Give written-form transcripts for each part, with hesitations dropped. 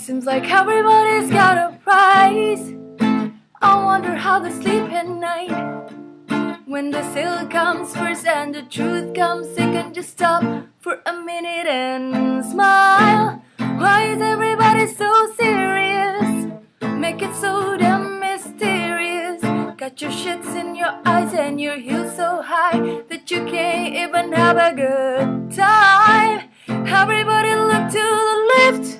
Seems like everybody's got a price. I wonder how they sleep at night. When the sale comes first and the truth comes second, just stop for a minute and smile. Why is everybody so serious? Make it so damn mysterious. Got your shits in your eyes and your heels so high that you can't even have a good time. Everybody look to the left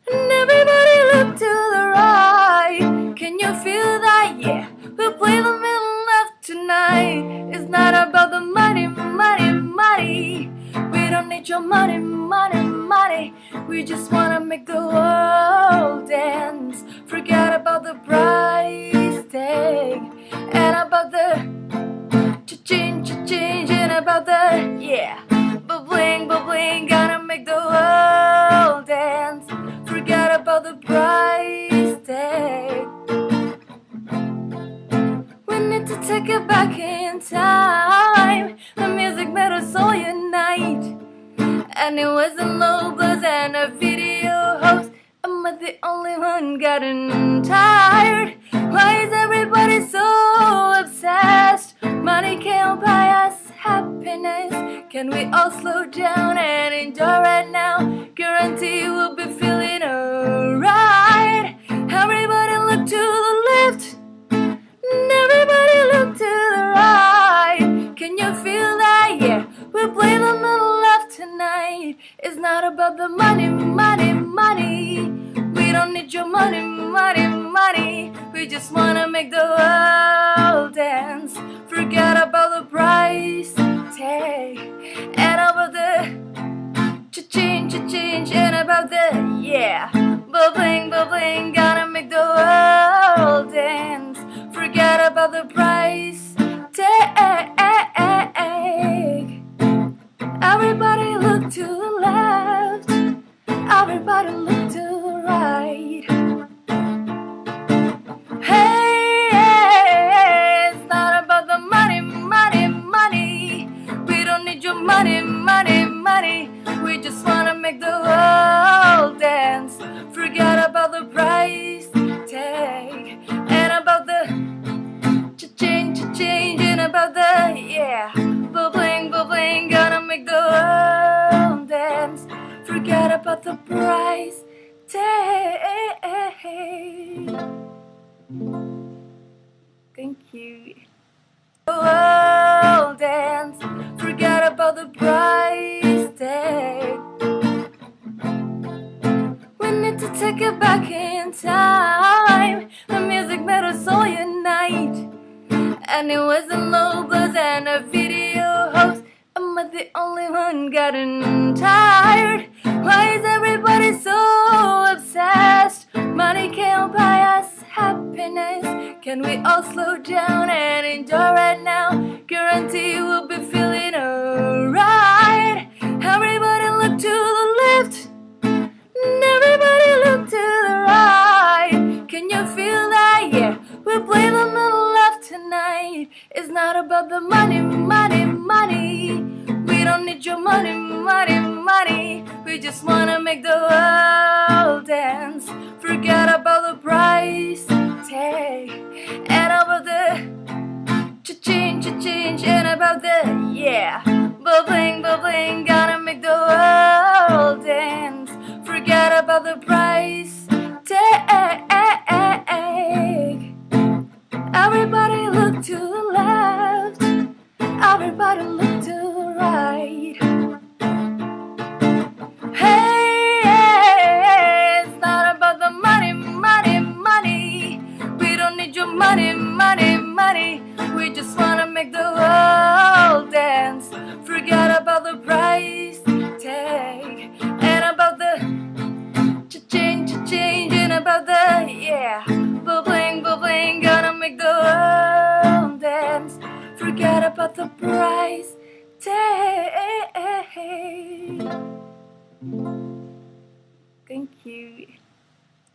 and everybody look to the right. Can you feel that? Yeah, we'll play the middle left tonight. It's not about the money, money, money. We don't need your money, money, money. We just wanna make the world dance. Forget about the price tag and about the cha-ching, cha-ching, and about the, yeah, bubbling, bubbling. Gotta make the world dance. Forget about the price tag. We need to take it back in time. The music made us all unite. And it wasn't low buzz and a video host. Am I the only one getting tired? Why is everybody so obsessed? Money can't buy us happiness. Can we all slow down and enjoy right now? Guarantee we'll be feeling alright. Everybody look to the left and everybody look to the right. Can you feel that? Yeah, we'll play the middle left tonight. It's not about the money, money, money. We don't need your money, money, money. We just wanna make the world dance. Forget about the price tag and about the cha-ching, cha-ching, and about the, yeah, bubbling, bubbling. Gotta make the world dance. Forget about the price tag. Everybody look to the left. Everybody look to the right. Hey, it's not about the money, money, money. We don't need your money, money, money. We just wanna make the world dance. Forget about the price tag and about the cha-ching, cha-ching, and about the, yeah, bubbling, bubbling. Gonna make the world dance. Forget about the price tag. Thank you. The world dance. Forget about the price tag. We need to take it back in time. The music made us all unite. And it wasn't low buzz and a video host. Am I the only one getting tired? Why is everybody so obsessed? Money can't buy us happiness. Can we all slow down and enjoy right now? Guarantee we'll be feeling alright. Everybody look to the left and everybody look to the right. Can you feel that? Yeah, we'll play the middle left tonight. It's not about the money, money, money. We don't need your money, money, money. We just wanna make the world dance. Forget about the price tag and about the cha-ching, cha-ching, and about the, yeah, bubbling, bubbling. Gotta make the world dance. Forget about the price tag. Everybody look to the left. Everybody look to the right. Hey, it's not about the money, money, money. We don't need your money, money, money. We just wanna make the world dance. Forget about the price tag and about the cha-ching, cha-ching, and about the, yeah, bubbling, bubbling. Gonna make the world dance. Forget about the price tag. Thank you.